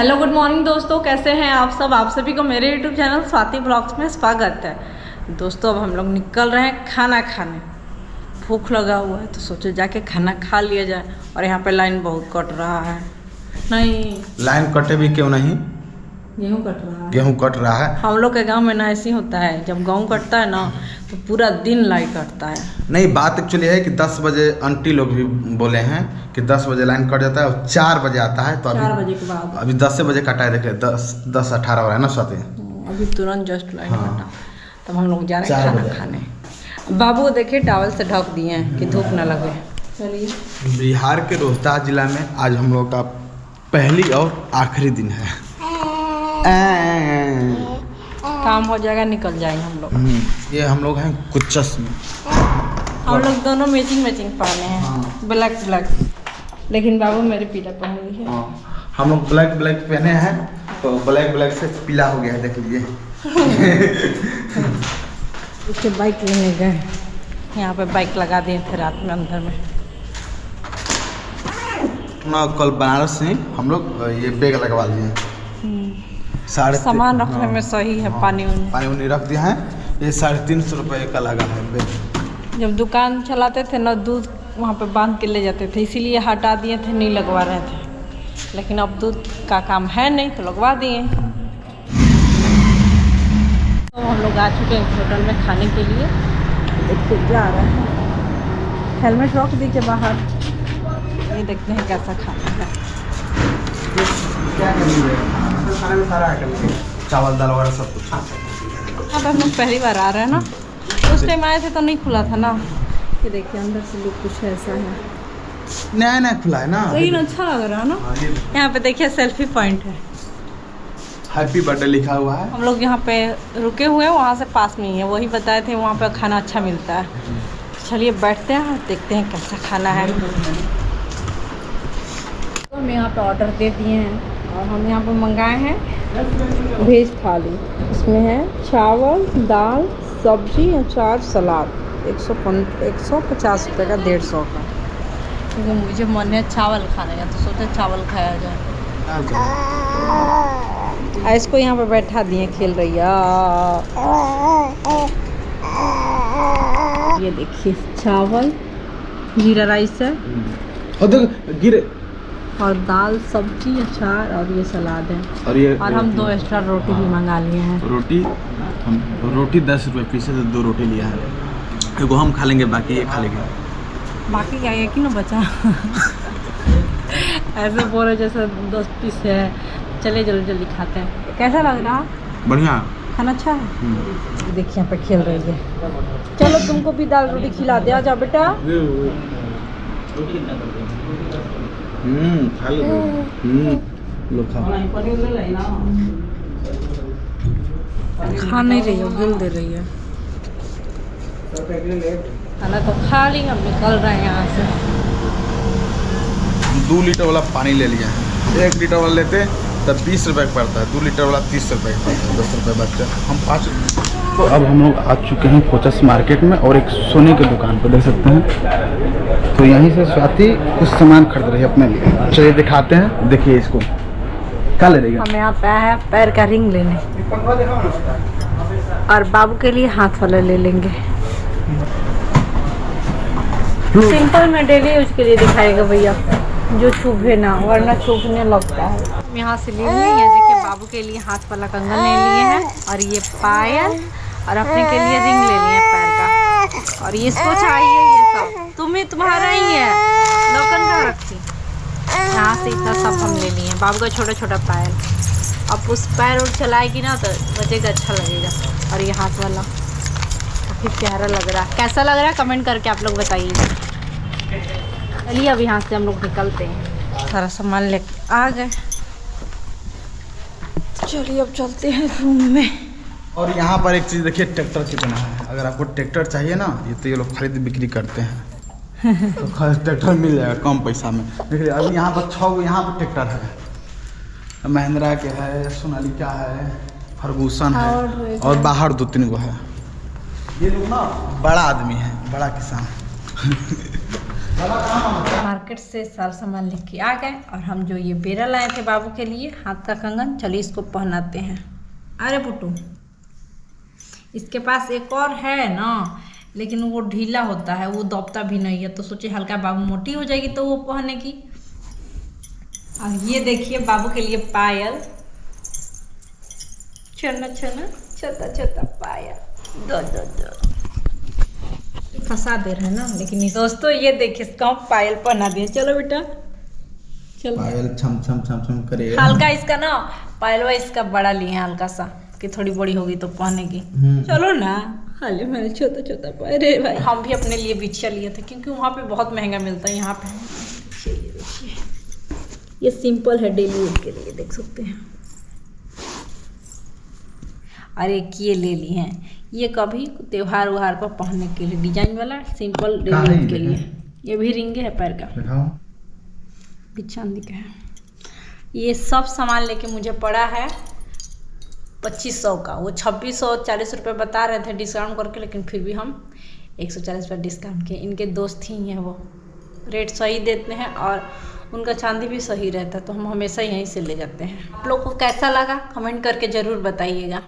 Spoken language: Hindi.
हेलो गुड मॉर्निंग दोस्तों, कैसे हैं आप सब। आप सभी को मेरे यूट्यूब चैनल स्वाति ब्लॉग्स में स्वागत है। दोस्तों अब हम लोग निकल रहे हैं खाना खाने। भूख लगा हुआ है तो सोचे जाके खाना खा लिया जाए। और यहाँ पे लाइन बहुत कट रहा है। नहीं लाइन कटे भी क्यों नहीं, गेहूँ कट रहा है। गेहूँ कट रहा है। हम लोग के गांव में ना ऐसे ही होता है, जब गेहूँ कटता है ना तो पूरा दिन लाइन कटता है। नहीं, बात एक्चुअली है कि 10 बजे आंटी लोग भी बोले हैं कि 10 बजे लाइन कट जाता है और 4 बजे आता है। तो अभी 4 बजे के बाद अभी 10 बजे कटा है। देख ले 10:18 हो रहा है ना स्वाति। अभी तुरंत जस्ट लाइन कटा। तब हम लोग जा रहे हैं खाना खाने। बाबू देखिए टॉवल से ढक दिए हैं कि धूप न लगे। चलिए। बिहार के रोहतास जिला में आज हम लोग का पहली और आखिरी दिन है। काम हो जाएगा, निकल जाएंगे हम लोग। ये हम लोग हैं कुचस में। हम लोग दोनों मैचिंग पहने हैं। हाँ। ब्लैक, लेकिन बाबू मेरे पीला पहन ली है। हाँ। हम लोग ब्लैक पहने हैं तो ब्लैक से पीला हो गया है, देख लीजिए। उसके बाइक लेने गए, यहाँ पे बाइक लगा दिए थे रात में अंदर में ना। कल बनारस से हम लोग ये बैग लगवा लिए। सामान रखने में सही है। पानी उनी रख दिया है। ये 350 रुपये का लगा है बैग। जब दुकान चलाते थे ना, दूध वहाँ पे बांध के ले जाते थे, इसीलिए हटा दिए थे, नहीं लगवा रहे थे। लेकिन अब दूध का काम है नहीं तो लगवा दिए। तो हम लोग आ चुके हैं होटल में खाने के लिए। देखिए जा रहे हैं। हेलमेट रख दीजिए बाहर। ये देखते हैं कैसा खाना है। क्या खाने में सारा आइटम है, चावल दाल वगैरह सब कुछ। अब हम लोग पहली बार आ रहे हैं ना, उस टाइम आए थे तो नहीं खुला था ना। ये देखिए अंदर से लुक कुछ ऐसा है। नया खुला है ना, लेकिन अच्छा लग रहा है ना। यहाँ पे देखिए सेल्फी पॉइंट है, हैप्पी बर्थडे लिखा हुआ है। हम लोग यहाँ पे रुके हुए हैं, वहाँ से पास में ही है। वही बताए थे वहाँ पे खाना अच्छा मिलता है। चलिए बैठते हैं और देखते हैं कैसा खाना है। तो हम यहाँ पे ऑर्डर दे दिए हैं और हम यहाँ पे मंगाए हैं वेज थाली। इसमें है चावल, दाल, सब्जी, अचार, सलाद। 150 रुपये का, 150 का। क्योंकि मुझे मन है चावल खाने का, तो सोचा चावल खाया जाए। इसको यहाँ पे बैठा दिए, खेल रही है। ये देखिए चावल, जीरा राइस है और दाल, सब्जी, अचार और ये सलाद है। और हम 2 एक्स्ट्रा रोटी भी मंगा लिए हैं। रोटी 10 रुपये पीस है, तो 2 रोटी लिया है। एगो हम खा लेंगे, बाकी ये खा लेंगे। बाकी क्या है कि ना बचा। ऐसे बोले जैसे 10 पीस है। चले जल्दी खाते हैं। कैसा लग रहा? बढ़िया, खाना अच्छा है। देखिए यहाँ पे खेल रही है। चलो तुमको भी दाल रोटी खिला दे, आ जाओ बेटा। खा लो खा नहीं रही हो, गिल दे रही है। खाना तो खा ली, हम निकल रहे हैं यहाँ से। 2 लीटर वाला पानी ले लिया है। 1 लीटर वाला लेते तब 20 रुपये का पड़ता है, 2 लीटर वाला 30 रुपये का पड़ता है, 10 रुपये बचते हैं। हम 5। तो अब हम लोग आ चुके हैं कोचस मार्केट में और एक सोने की दुकान पर देख सकते हैं। तो यहीं से स्वाति कुछ सामान खरीद रही है अपने लिए। चलिए दिखाते हैं। देखिए इसको क्या ले रही है। हम यहाँ पे आए हैं पैर का रिंग लेने, और बाबू के लिए हाथ वाला ले लेंगे। सिंपल में डेली यूज के लिए दिखाएगा भैया, जो चुभे ना, वरना चुभने लगता है। हम यहाँ से ले लिए। ये देखिए बाबू के लिए हाथ वाला कंगन ले लिए हैं, और ये पायल, और अपने के लिए रिंग ले लिए पैर का। और ये इसको चाहिए, ये सब तुम्हारा ही है। लोकन का रखती यहाँ से इतना सब हम ले लिए। बाबू का छोटा पायल। अब उस पैर और चलाएगी ना तो बचेगा, अच्छा लगेगा। और ये हाथ वाला काफ़ी प्यारा लग रहा है। कैसा लग रहा है कमेंट करके आप लोग बताइए। चलिए अब यहाँ से हम लोग निकलते हैं। सारा सामान ले आ गए। चलिए अब चलते हैं रूम में। और यहाँ पर एक चीज़ देखिए, ट्रैक्टर कितना है। अगर आपको ट्रैक्टर चाहिए ना, ये तो ये लोग खरीद बिक्री करते हैं। तो ट्रैक्टर मिल जाएगा कम पैसा में। देखिए अभी यहाँ पर 6 यहाँ पर ट्रैक्टर है। महिंद्रा के है, सोनालिका है, फर्गूसन है, और बाहर 2-3 गो है। ये लोग ना बड़ा आदमी है, बड़ा किसान। मार्केट से सारा सामान लेके आ गए और हम जो ये बेरा लाए थे बाबू के लिए हाथ का कंगन, चलिए इसको पहनाते हैं। अरे पुट्टू, इसके पास एक और है ना, लेकिन वो ढीला होता है, वो दबता भी नहीं है, तो सोचे हल्का बाबू मोटी हो जाएगी तो वो पहनेगी। और ये देखिए बाबू के लिए पायल, छोटा छोटा पायल, दो फंसा दे रहे हैं ना, लेकिन दोस्तों ये देखिए इसको हम पायल पहना दिए। चलो बेटा चलो, पायल छम छम छम छम करेगा। हल्का इसका ना पायलवा इसका बड़ा लिए हैं हल्का सा, कि थोड़ी बड़ी होगी तो पहनेगी। चलो ना, हाले मैंने छोटा छोटा पायल है भाई। हम भी अपने लिए बिछिया लिए थे क्योंकि वहाँ पे बहुत महंगा मिलता है, यहाँ पे देखिए ये सिंपल है, डेली यूज के लिए देख सकते हैं। और एक ये ले लिए हैं, ये कभी त्योहार व्योहार पर पहनने के लिए, डिजाइन वाला सिंपल डेली यूज के लिए। ये भी रिंगे है पैर का, भी चांदी का है। ये सब सामान लेके मुझे पड़ा है 2500 का, वो 2640 रुपये बता रहे थे डिस्काउंट करके, लेकिन फिर भी हम 140 रुपये डिस्काउंट किए। इनके दोस्त ही हैं, वो रेट सही देते हैं और उनका चांदी भी सही रहता है, तो हम हमेशा यहीं से ले जाते हैं। आप लोग को कैसा लगा कमेंट करके ज़रूर बताइएगा।